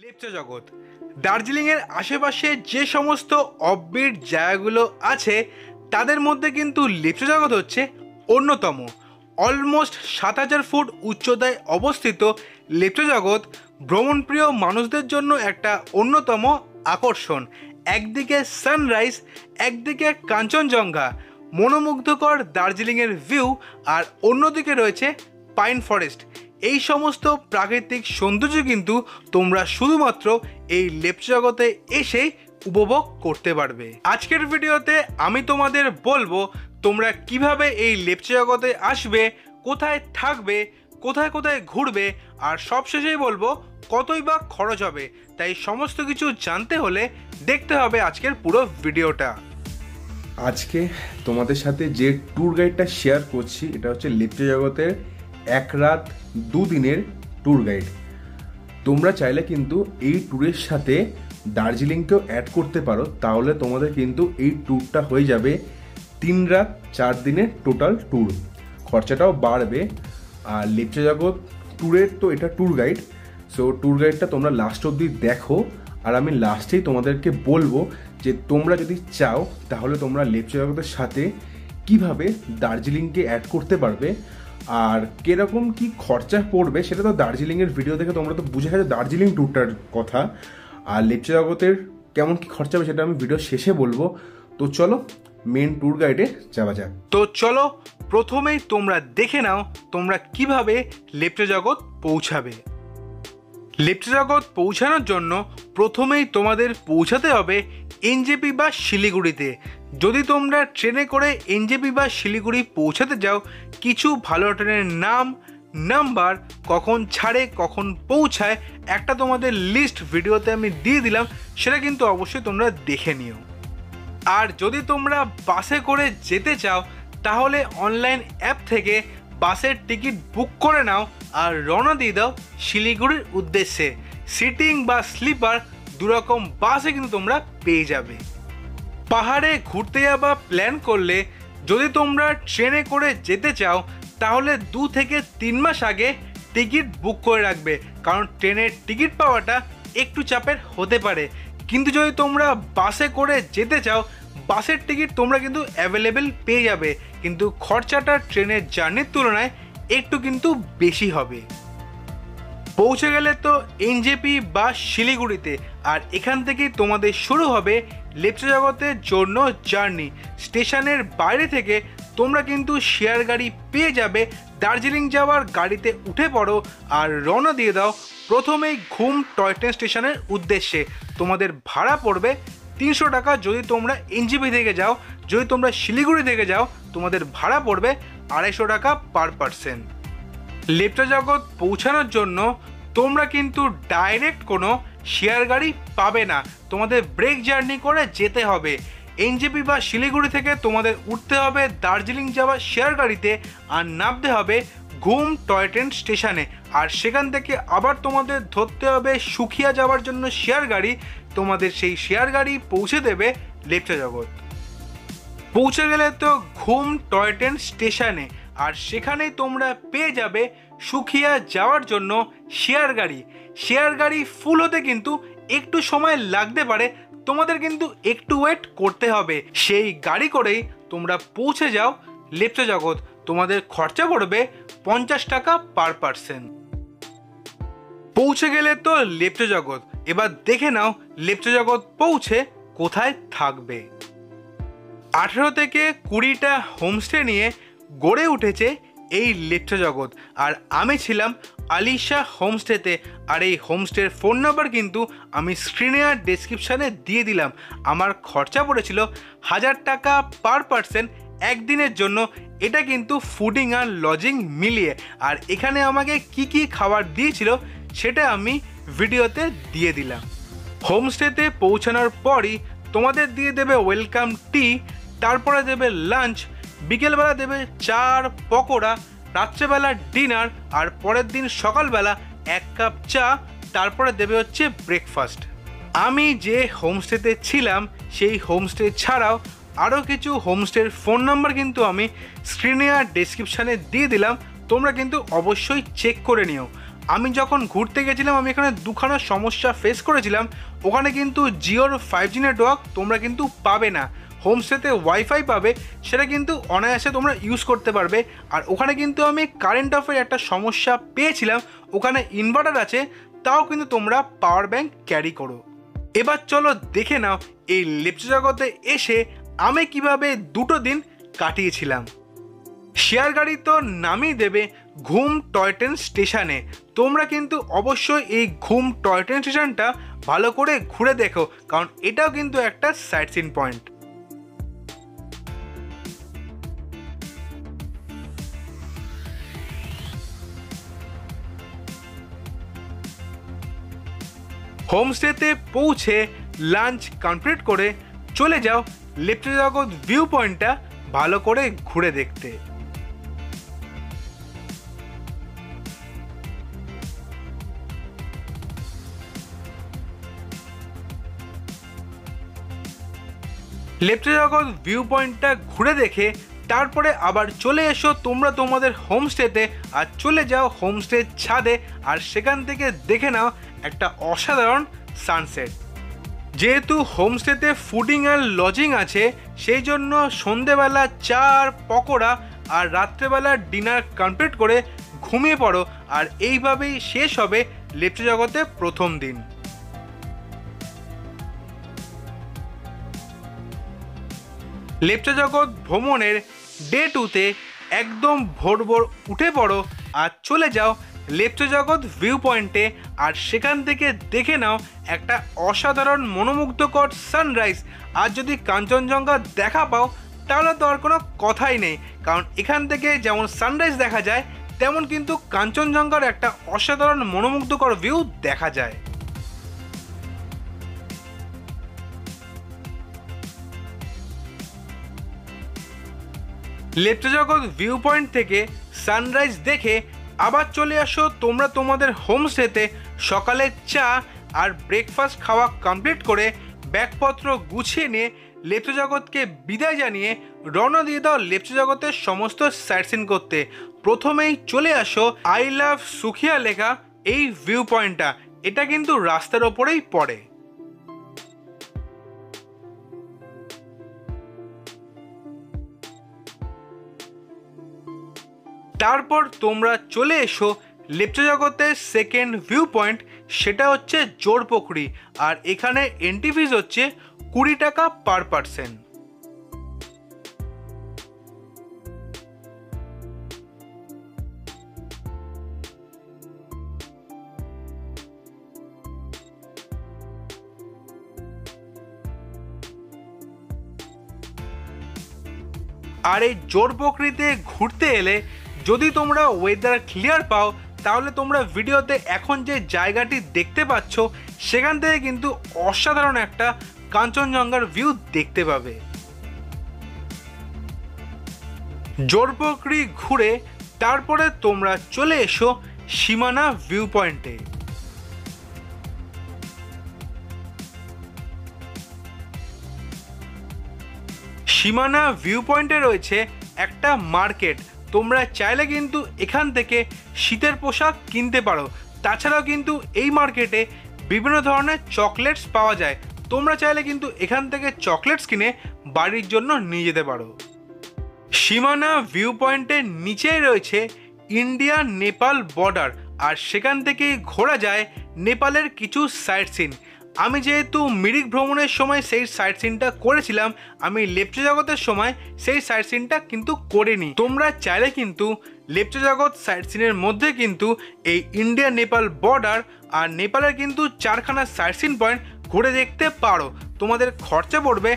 লেপচা জগৎ দার্জিলিংয়ের আশেপাশে যে সমস্ত অফবিট জায়গাগুলো আছে তাদের মধ্যে কিন্তু লেপচা জগৎ হচ্ছে অন্যতম। অলমোস্ট ৭,০০০ ফুট উচ্চতায় অবস্থিত লেপচা জগৎ ভ্রমণপ্রিয় মানুষদের জন্য একটা অন্যতম আকর্ষণ। একদিকে সানরাইজ, একদিকে কাঞ্চনজঙ্ঘা, মনোমুগ্ধকর দার্জিলিংয়ের ভিউ, আর অন্যদিকে রয়েছে পাইন ফরেস্ট। এই সমস্ত প্রাকৃতিক সৌন্দর্য কিন্তু তোমরা শুধুমাত্র এই লেপচা জগতে এসেই উপভোগ করতে পারবে। আজকের ভিডিওতে আমি তোমাদের বলবো তোমরা কিভাবে এই লেপচা জগতে আসবে, কোথায় থাকবে, কোথায় কোথায় ঘুরবে, আর সবশেষেই বলবো কতই বা খরচ হবে। তাই সমস্ত কিছু জানতে হলে দেখতে হবে আজকের পুরো ভিডিওটা। আজকে তোমাদের সাথে যে ট্যুর গাইডটা শেয়ার করছি এটা হচ্ছে লেপচা জগতের 1 রাত 2 দিনের ট্যুর গাইড। তোমরা চাইলে কিন্তু এই ট্যুরের সাথে দার্জিলিংকেও অ্যাড করতে পারো, তাহলে তোমাদের কিন্তু এই ট্যুরটা হয়ে যাবে 3 রাত 4 দিনের টোটাল ট্যুর। খরচাটাও বাড়বে। আর লেপচা জগৎ ট্যুরের তো এটা ট্যুর গাইড, সো ট্যুর গাইডটা তোমরা লাস্ট অবধি দেখো। আর আমি লাস্টেই তোমাদেরকে বলবো যে তোমরা যদি চাও তাহলে তোমরা লেপচা জগতের সাথে কিভাবে দার্জিলিংকে অ্যাড করতে পারবে আর কিরকম কি খরচা পড়বে সেটা তো দার্জিলিংয়ের ভিডিও দেখে তোমরা তো বুঝে গেছো দার্জিলিং ট্যুরটার কথা। আর লেপচা জগতের কেমন কি খরচা হবে সেটা আমি ভিডিও শেষে বলবো। তো চলো মেন ট্যুর গাইডে যাওয়া যাক। তো চলো প্রথমেই তোমরা দেখে নাও তোমরা কিভাবে লেপচা জগৎ পৌঁছাবে। লেপচা জগৎ পৌঁছানোর জন্য প্রথমেই তোমাদের পৌঁছাতে হবে এনজেপি বা শিলিগুড়িতে। যদি তোমরা ট্রেনে করে এনজেপি বা শিলিগুড়ি পৌঁছাতে যাও, কিছু ভালো ট্রেনের নাম, নাম্বার, কখন ছাড়ে, কখন পৌঁছায় একটা তোমাদের লিস্ট ভিডিওতে আমি দিয়ে দিলাম, সেটা কিন্তু অবশ্যই তোমরা দেখে নিও। আর যদি তোমরা বাসে করে যেতে চাও তাহলে অনলাইন অ্যাপ থেকে বাসের টিকিট বুক করে নাও আর রওনা দিয়ে দাও শিলিগুড়ির উদ্দেশ্যে। সিটিং বা স্লিপার দুরকম বাসে কিন্তু তোমরা পেয়ে যাবে। পাহাড়ে ঘুরতে যাওয়া প্ল্যান করলে যদি তোমরা ট্রেনে করে যেতে চাও তাহলে 2 থেকে 3 মাস আগে টিকিট বুক করে রাখবে, কারণ ট্রেনের টিকিট পাওয়াটা একটু চাপের হতে পারে। কিন্তু যদি তোমরা বাসে করে যেতে চাও বাসের টিকিট তোমরা কিন্তু অ্যাভেলেবেল পেয়ে যাবে, কিন্তু খরচাটা ট্রেনের জার্নির তুলনায় একটু কিন্তু বেশি হবে। পৌঁছে গেলে তো এনজেপি বা শিলিগুড়িতে, আর এখান থেকেই তোমাদের শুরু হবে লেপচা জগতের জন্য জার্নি। স্টেশনের বাইরে থেকে তোমরা কিন্তু শেয়ার গাড়ি পেয়ে যাবে। দার্জিলিং যাওয়ার গাড়িতে উঠে পড়ো আর রওনা দিয়ে দাও প্রথমেই ঘুম টয় ট্রেন স্টেশনের উদ্দেশ্যে। তোমাদের ভাড়া পড়বে 300 টাকা যদি তোমরা এনজেপি থেকে যাও। যদি তোমরা শিলিগুড়ি থেকে যাও তোমাদের ভাড়া পড়বে 250 টাকা পার পার্সন। লেপচা জগৎ পৌঁছানোর জন্য তোমরা কিন্তু ডাইরেক্ট কোনো শেয়ার গাড়ি পাবে না, তোমাদের ব্রেক জার্নি করে যেতে হবে। এনজেপি বা শিলিগুড়ি থেকে তোমাদের উঠতে হবে দার্জিলিং যাওয়ার শেয়ার গাড়িতে আর নামতে হবে ঘুম টয় ট্রেন স্টেশনে। আর সেখান থেকে আবার তোমাদের ধরতে হবে সুখিয়া যাওয়ার জন্য শেয়ার গাড়ি। তোমাদের সেই শেয়ার গাড়ি পৌঁছে দেবে লেপচা জগৎ। পৌঁছে গেলে তো ঘুম টয় ট্রেন স্টেশনে, আর সেখানেই তোমরা পেয়ে যাবে সুখিয়া যাওয়ার জন্য শেয়ার গাড়ি। শেয়ার গাড়ি ফুল হতে কিন্তু একটু সময় লাগতে পারে, তোমাদের কিন্তু একটু ওয়েট করতে হবে। সেই গাড়ি করেই তোমরা পৌঁছে যাও লেপচা জগৎ। তোমাদের খরচা পড়বে 50 টাকা পার পার্সন। পৌঁছে গেলে তো লেপচা জগৎ, এবার দেখে নাও লেপচা জগৎ পৌঁছে কোথায় থাকবে। 18 থেকে 20টা হোমস্টে নিয়ে গড়ে উঠেছে এই লেপচা জগৎ, আর আমি ছিলাম আলিশা হোমস্টেতে। আর এই হোমস্টের ফোন নাম্বার কিন্তু আমি স্ক্রিনে আর ডেসক্রিপশানে দিয়ে দিলাম। আমার খরচা পড়েছিল 1000 টাকা পার পার্সন একদিনের জন্য। এটা কিন্তু ফুডিং আর লজিং মিলিয়ে। আর এখানে আমাকে কি কি খাবার দিয়েছিল সেটা আমি ভিডিওতে দিয়ে দিলাম। হোমস্টেতে পৌঁছানোর পরই তোমাদের দিয়ে দেবে ওয়েলকাম টি, তারপরে দেবে লাঞ্চ, বিকেলবেলা দেবে চার পকোড়া, রাত্রেবেলা ডিনার, আর পরের দিন সকালবেলা 1 কাপ চা, তারপরে দেবে হচ্ছে ব্রেকফাস্ট। আমি যে হোমস্টেতে ছিলাম সেই হোমস্টে ছাড়াও আরও কিছু হোমস্টের ফোন নাম্বার কিন্তু আমি স্ক্রিনে আর ডেসক্রিপশানে দিয়ে দিলাম, তোমরা কিন্তু অবশ্যই চেক করে নিও। আমি যখন ঘুরতে গেছিলাম আমি এখানে দুখানা সমস্যা ফেস করেছিলাম। ওখানে কিন্তু জিওর 5G নেটওয়ার্ক তোমরা কিন্তু পাবে না, হোমস্টেতে ওয়াইফাই পাবে, সেটা কিন্তু অনায়াসে তোমরা ইউজ করতে পারবে। আর ওখানে কিন্তু আমি কারেন্ট অফের একটা সমস্যা পেয়েছিলাম, ওখানে ইনভার্টার আছে, তাও কিন্তু তোমরা পাওয়ার ব্যাংক ক্যারি করো। এবার চলো দেখে নাও এই লেপচা জগতে এসে আমি কিভাবে 2টো দিন কাটিয়েছিলাম। শেয়ার গাড়ি তো নামিয়ে দেবে ঘুম টয় ট্রেন স্টেশনে। তোমরা কিন্তু অবশ্যই এই ঘুম টয় ট্রেন স্টেশনটা ভালো করে ঘুরে দেখো, কারণ এটাও কিন্তু একটা সাইট সিন পয়েন্ট। হোমস্টেতে পৌঁছে লাঞ্চ কমপ্লিট করে চলে যাও লেপচা জগৎ ভিউ পয়েন্টটা ভালো করে ঘুরে দেখতে। লেপচা জগৎ ভিউ পয়েন্টটা ঘুরে দেখে তারপরে আবার চলে এসো তোমরা তোমাদের হোমস্টেতে, আর চলে যাও হোমস্টের ছাদে, আর সেখান থেকে দেখে নাও একটা অসাধারণ সানসেট। যেহেতু হোমস্টেতে ফুডিং আর লজিং আছে, সেই জন্য সন্ধেবেলা চা আর পকোড়া আর রাত্রেবেলা ডিনার কমপ্লিট করে ঘুমিয়ে পড়ো। আর এইভাবেই শেষ হবে লেপচা জগতে প্রথম দিন। লেপচা জগৎ ভ্রমণের ডে 2তে একদম ভোর ভোর উঠে পড়ো আর চলে যাও লেপচা জগৎ ভিউ পয়েন্টে, আর সেখান থেকে দেখে নাও একটা অসাধারণ মনোমুগ্ধকর সানরাইজ। আর যদি কাঞ্চনজঙ্ঘা দেখা পাও তাহলে তো আর কোনো কথাই নেই, কারণ এখান থেকে যেমন সানরাইজ দেখা যায় তেমন কিন্তু কাঞ্চনজঙ্ঘার একটা অসাধারণ মনোমুগ্ধকর ভিউ দেখা যায়। লেপচা জগৎ ভিউ পয়েন্ট থেকে সানরাইজ দেখে আবার চলে আসো তোমরা তোমাদের হোমস্টেতে। সকালে চা আর ব্রেকফাস্ট খাওয়া কমপ্লিট করে ব্যাগপত্র গুছিয়ে নিয়ে লেপচা জগৎকে বিদায় জানিয়ে রওনা দিয়ে দাও লেপচা জগতের সমস্ত সাইট সিন করতে। প্রথমেই চলে আসো আই লাভ সুখিয়া লেখা এই ভিউ পয়েন্টটা, এটা কিন্তু রাস্তার ওপরেই পড়ে। তারপর তোমরা চলে এসো লেপচা জগতের সেকেন্ড ভিউ পয়েন্ট, সেটা হচ্ছে জোরপোখরি। আর এখানে এন্ট্রি ফিস হচ্ছে 20 টাকা পার পার্সন। আর এই জোরপোখরিতে ঘুরতে এলে যদি তোমরা ওয়েদার ক্লিয়ার পাও তাহলে তোমরা ভিডিওতে এখন যে জায়গাটি দেখতে পাচ্ছ সেখান থেকে কিন্তু অসাধারণ একটা কাঞ্চনজঙ্ঘার ভিউ দেখতে পাবে। জোরপোখরি ঘুরে তারপরে তোমরা চলে এসো সীমানা ভিউ পয়েন্টে। সীমানা ভিউ পয়েন্টে রয়েছে একটা মার্কেট, তোমরা চাইলে কিন্তু এখান থেকে শীতের পোশাক কিনতে পারো। তাছাড়াও কিন্তু এই মার্কেটে বিভিন্ন ধরনের চকলেটস পাওয়া যায়, তোমরা চাইলে কিন্তু এখান থেকে চকলেটস কিনে বাড়ির জন্য নিয়ে যেতে পারো। সীমানা ভিউ পয়েন্টের নিচেই রয়েছে ইন্ডিয়া নেপাল বর্ডার, আর সেখান থেকেই ঘোরা যায় নেপালের কিছু সাইট সিন। আমি যেহেতু মিরিক ভ্রমণের সময় সেই সাইট সিনটা করেছিলাম, আমি লেপচা জগতের সময় সেই সাইট সিনটা কিন্তু করিনি। তোমরা চাইলে কিন্তু লেপচা জগৎ সাইট সিনের মধ্যে কিন্তু এই ইন্ডিয়া নেপাল বর্ডার আর নেপালের কিন্তু 4খানা সাইট সিন পয়েন্ট ঘুরে দেখতে পারো। তোমাদের খরচা পড়বে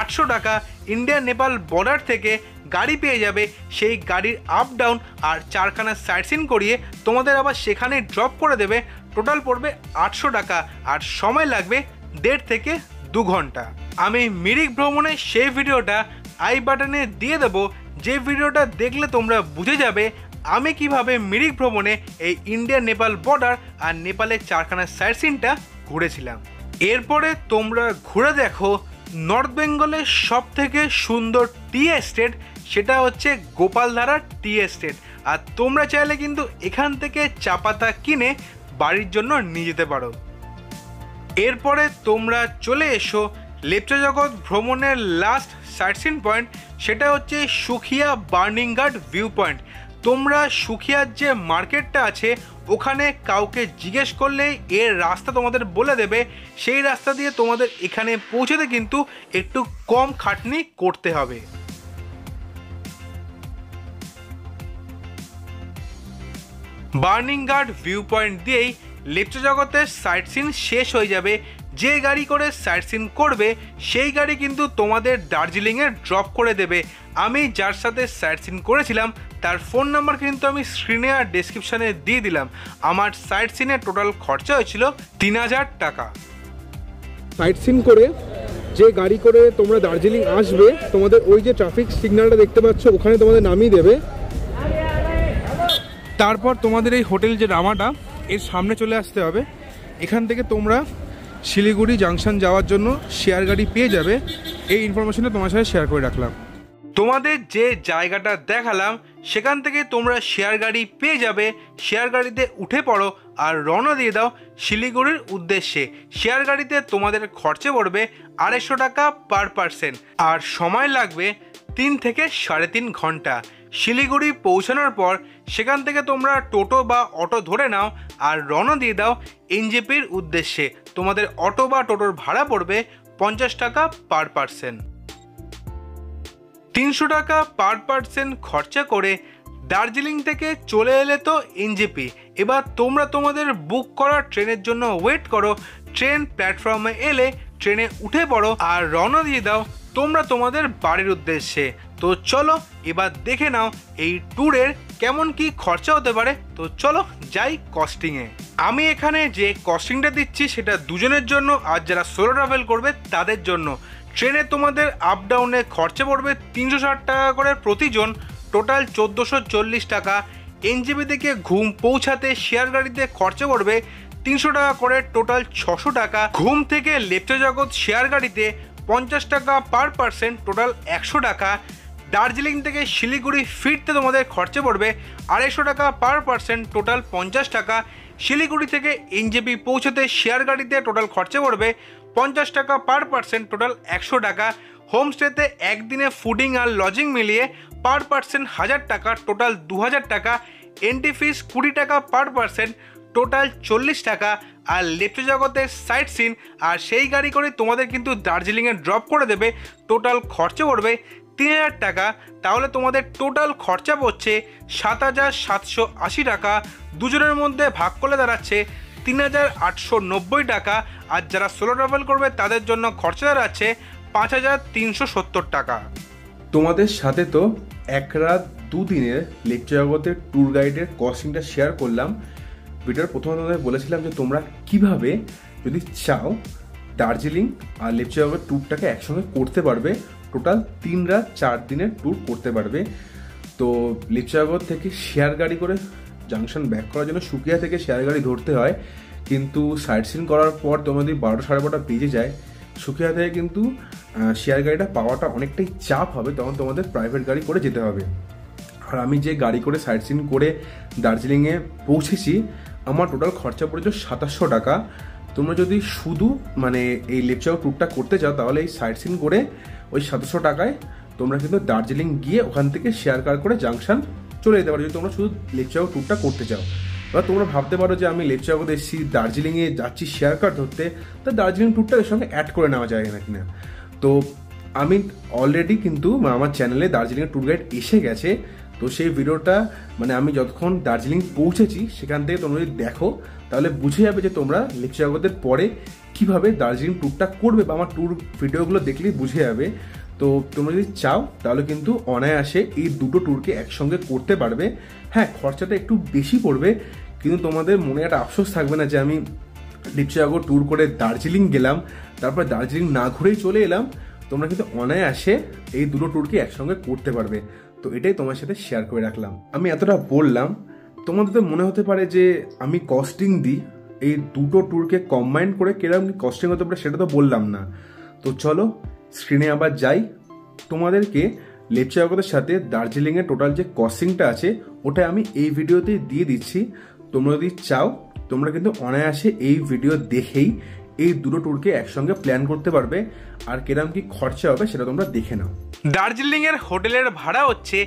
800 টাকা। ইন্ডিয়া নেপাল বর্ডার থেকে গাড়ি পেয়ে যাবে, সেই গাড়ির আপ ডাউন আর 4খানা সাইট সিন করিয়ে তোমাদের আবার সেখানে ড্রপ করে দেবে। টোটাল পড়বে 800 টাকা, আর সময় লাগবে 1.5 থেকে 2 ঘন্টা। আমি মিরিক ভ্রমণের সেই ভিডিওটা আই বাটনে দিয়ে দেবো, যে ভিডিওটা দেখলে তোমরা বুঝে যাবে আমি কিভাবে মিরিক ভ্রমণে এই ইন্ডিয়া নেপাল বর্ডার আর নেপালের 4খানা সাইট সিনটা ঘুরেছিলাম। এরপরে তোমরা ঘুরে দেখো নর্থ বেঙ্গলের সব থেকে সুন্দর টি এস্টেট, সেটা হচ্ছে গোপালধারা টি এস্টেট। আর তোমরা চাইলে কিন্তু এখান থেকে চা পাতা কিনে বাড়ির জন্য নিয়ে যেতে পারো। এরপরে তোমরা চলে এসো লেপচা জগৎ ভ্রমণের লাস্ট সাইট সিন পয়েন্ট, সেটা হচ্ছে সুখিয়া বার্নিং ঘাট ভিউ পয়েন্ট। তোমরা সুখিয়ার যে মার্কেটটা আছে ওখানে কাউকে জিজ্ঞেস করলেই এর রাস্তা তোমাদের বলে দেবে, সেই রাস্তা দিয়ে তোমাদের এখানে পৌঁছাতে কিন্তু একটু কম খাটনি করতে হবে। বার্নিং ঘাট ভিউ পয়েন্ট দিয়েই লেপচা জগতের সাইট সিন শেষ হয়ে যাবে। যে গাড়ি করে সাইট সিন করবে সেই গাড়ি কিন্তু তোমাদের দার্জিলিংয়ে ড্রপ করে দেবে। আমি যার সাথে সাইট সিন করেছিলাম তার ফোন নাম্বার কিন্তু আমি স্ক্রিনে আর ডেসক্রিপশানে দিয়ে দিলাম। আমার সাইট সিনের টোটাল খরচা হয়েছিল 3000 টাকা। সাইট সিন করে যে গাড়ি করে তোমরা দার্জিলিং আসবে, তোমাদের ওই যে ট্রাফিক সিগন্যালটা দেখতে পাচ্ছ ওখানে তোমাদের নামিয়ে দেবে। তারপর তোমাদের এই হোটেল যে রামাটা এর সামনে চলে আসতে হবে। এখান থেকে তোমরা শিলিগুড়ি জাংশন যাওয়ার জন্য শেয়ার গাড়ি পেয়ে যাবে। এই ইনফরমেশনটা তোমার সাথে শেয়ার করে রাখলাম। তোমাদের যে জায়গাটা দেখালাম সেখান থেকে তোমরা শেয়ার গাড়ি পেয়ে যাবে। শেয়ার গাড়িতে উঠে পড়ো আর রওনা দিয়ে দাও শিলিগুড়ির উদ্দেশ্যে। শেয়ার গাড়িতে তোমাদের খরচে পড়বে 250 টাকা পার পার্সন, আর সময় লাগবে 3 থেকে 3.5 ঘন্টা। শিলিগুড়ি পৌঁছানোর পর সেখান থেকে তোমরা টোটো বা অটো ধরে নাও আর রওনা দিয়ে দাও এনজেপির উদ্দেশ্যে। তোমাদের অটো বা টোটোর ভাড়া পড়বে 50 টাকা পার পার্সন। 300 টাকা পার পার্সন খরচা করে দার্জিলিং থেকে চলে এলে তো এনজেপি। এবার তোমরা তোমাদের বুক করা ট্রেনের জন্য ওয়েট করো। ট্রেন প্ল্যাটফর্মে এলে ট্রেনে উঠে পড়ো আর রওনা দিয়ে দাও তোমরা তোমাদের বাড়ির উদ্দেশ্যে। তো চলো এবার দেখে নাও এই ট্যুরের কেমন কি খরচা হতে পারে। তো চলো যাই কস্টিংয়ে। আমি এখানে যে কস্টিংটা দিচ্ছি সেটা দুজনের জন্য, আর যারা সোলো ট্রাভেল করবে তাদের জন্য। ট্রেনে তোমাদের আপ ডাউনে খরচা পড়বে 360 টাকা করে প্রতিজন, টোটাল 1440 টাকা। এনজেপি থেকে ঘুম পৌঁছাতে শেয়ার গাড়িতে খরচা পড়বে 300 টাকা করে, টোটাল 600 টাকা। ঘুম থেকে লেপচা জগৎ শেয়ার গাড়িতে 50 টাকা পার পার্সন, টোটাল 100 টাকা। দার্জিলিং থেকে শিলিগুড়ি ফিরতে তোমাদের খরচা পড়বে 250 টাকা পার পার্সন, টোটাল 50 টাকা। শিলিগুড়ি থেকে এনজেপি পৌঁছাতে শেয়ার গাড়িতে টোটাল খরচা পড়বে 50 টাকা পার পার্সন, টোটাল 100 টাকা। হোমস্টেতে একদিনে ফুডিং আর লজিং মিলিয়ে পার পার্সন 1000 টাকা, টোটাল 2000 টাকা। এন্ট্রি ফিস 20 টাকা পার পার্সন, টোটাল 40 টাকা। আর লেপচা জগতের সাইট সিন আর সেই গাড়ি করে তোমাদের কিন্তু দার্জিলিংয়ে ড্রপ করে দেবে। টোটাল খরচা পড়বে 3000 টাকা। তাহলে তোমাদের টোটাল খরচা পড়ছে 7780 টাকা। দুজনের মধ্যে ভাগ করলে দাঁড়াচ্ছে 3890 টাকা। আর যারা সোলো ট্রাভেল করবে তাদের জন্য খরচা দাঁড়াচ্ছে 5370 টাকা। তোমাদের সাথে তো 1 রাত 2 দিনের লেপচা জগতের ট্যুর গাইডের কস্টিংটা শেয়ার করলাম। ভিডিওর প্রথমে তোমাদের বলেছিলাম যে তোমরা কিভাবে যদি চাও দার্জিলিং আর লেপচা জগৎ ট্যুরটাকে একসঙ্গে করতে পারবে। টোটাল 3 রাত 4 দিনের ট্যুর করতে পারবে। তো লেপচা জগৎ থেকে শেয়ার গাড়ি করে জাংশন ব্যাক করার জন্য সুকিয়া থেকে শেয়ার গাড়ি ধরতে হয়, কিন্তু সাইট সিন করার পর তোমাদের 12 সাড়ে 12টা বেজে যায়। সুকিয়া থেকে কিন্তু শেয়ার গাড়িটা পাওয়াটা অনেকটাই চাপ হবে, তখন তোমাদের প্রাইভেট গাড়ি করে যেতে হবে। আর আমি যে গাড়ি করে সাইট সিন করে দার্জিলিংয়ে পৌঁছেছি আমার টোটাল খরচা পড়েছে 2700 টাকা। তোমরা যদি শুধু মানে এই লেপচা ট্যুরটা করতে চাও তাহলে এই সাইট সিন করে ওই 700 টাকায় তোমরা কিন্তু দার্জিলিং গিয়ে ওখান থেকে শেয়ার কার করে জাংশন চলে যেতে পারো যদি তোমরা শুধু লেপচা ট্যুরটা করতে চাও। এবার তোমরা ভাবতে পারো যে আমি লেপচা এসেছি দার্জিলিংয়ে যাচ্ছি শেয়ার কার ধরতে, তা দার্জিলিং ট্যুরটা এর সঙ্গে অ্যাড করে নেওয়া যায় না কিনা। তো আমি অলরেডি কিন্তু আমার চ্যানেলে দার্জিলিংয়ের ট্যুর গাইড এসে গেছে। তো সেই ভিডিওটা মানে আমি যতক্ষণ দার্জিলিং পৌঁছেছি সেখান থেকে তোমরা যদি দেখো তাহলে বুঝে যাবে যে তোমরা লেপচা জগতের পরে কিভাবে দার্জিলিং ট্যুরটা করবে, বা আমার ট্যুর ভিডিওগুলো দেখলেই বুঝে যাবে। তো তোমরা যদি চাও তাহলে কিন্তু অনায়াসে এই দুটো ট্যুরকে একসঙ্গে করতে পারবে। হ্যাঁ, খরচাটা একটু বেশি পড়বে, কিন্তু তোমাদের মনে একটা আফসোস থাকবে না যে আমি লেপচা জগৎ ট্যুর করে দার্জিলিং গেলাম তারপর দার্জিলিং না ঘুরেই চলে এলাম। তোমরা কিন্তু অনায়াসে এই দুটো ট্যুরকে একসঙ্গে করতে পারবে। তো এটাই তোমার সাথে শেয়ার করে রাখলাম। আমি এতটা বললাম, তোমাদের তো মনে হতে পারে যে আমি কস্টিং দিই, এই দুটো ট্যুরকে কম্বাইন করে কিরকম কস্টিং হতে পারে সেটা তো বললাম না। তো চলো স্ক্রিনে আবার যাই, তোমাদেরকে লেপচা জগতের সাথে দার্জিলিংয়ের টোটাল যে কস্টিংটা আছে ওটা আমি এই ভিডিওতেই দিয়ে দিচ্ছি। তোমরা যদি চাও তোমরা কিন্তু অনায়াসে এই ভিডিও দেখেই এই দুটো ট্যুরকে একসঙ্গে প্ল্যান করতে পারবে। আর কিরম কি খরচা হবে সেটা তোমরা দেখে নাও। দার্জিলিংয়ের হোটেলের ভাড়া হচ্ছে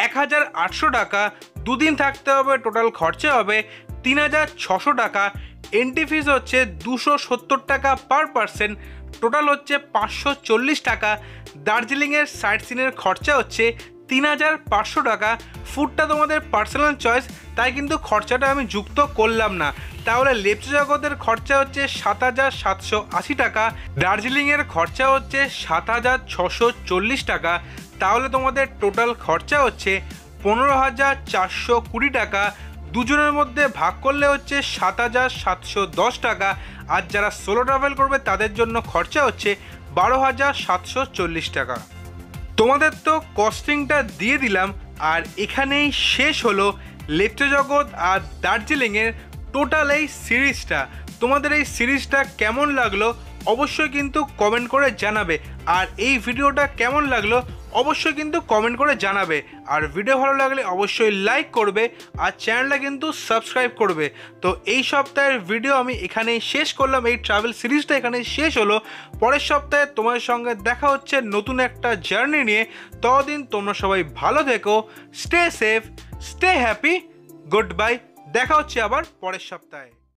1800 টাকা, দুদিন থাকতে হবে, টোটাল খরচা হবে 3600 টাকা। এন্ট্রি ফিস হচ্ছে 270 টাকা পার পার্সন, টোটাল হচ্ছে 540 টাকা। দার্জিলিংয়ের সাইট সিনের খরচা হচ্ছে 3500 টাকা। ফুডটা তোমাদের পার্সোনাল চয়েস, তাই কিন্তু খরচাটা আমি যুক্ত করলাম না। তাহলে লেপচা জগতের খরচা হচ্ছে 7780 টাকা, দার্জিলিংয়ের খরচা হচ্ছে 7640 টাকা। তাহলে তোমাদের টোটাল খরচা হচ্ছে 15420 টাকা। দুজনের মধ্যে ভাগ করলে হচ্ছে 7710 টাকা। আর যারা সোলো ট্রাভেল করবে তাদের জন্য খরচা হচ্ছে 12740 টাকা। তোমাদের তো কস্টিংটা দিয়ে দিলাম, আর এখানেই শেষ হলো লেপচা জগৎ আর দার্জিলিংয়ের টোটাল এই সিরিজটা। তোমাদের এই সিরিজটা কেমন লাগলো অবশ্যই কিন্তু কমেন্ট করে জানাবে, আর এই ভিডিওটা কেমন লাগলো অবশ্যই কিন্তু কমেন্ট করে জানাবে। আর ভিডিও ভালো লাগলে অবশ্যই লাইক করবে, আর চ্যানেলটা কিন্তু সাবস্ক্রাইব করবে। তো এই সপ্তাহের ভিডিও আমি এখানেই শেষ করলাম, এই ট্রাভেল সিরিজটা এখানেই শেষ হলো। পরের সপ্তাহে তোমাদের সঙ্গে দেখা হচ্ছে নতুন একটা জার্নি নিয়ে। ততদিন তোমরা সবাই ভালো থেকো, stay safe, stay happy, good bye. দেখা হচ্ছে আবার পরের সপ্তাহে।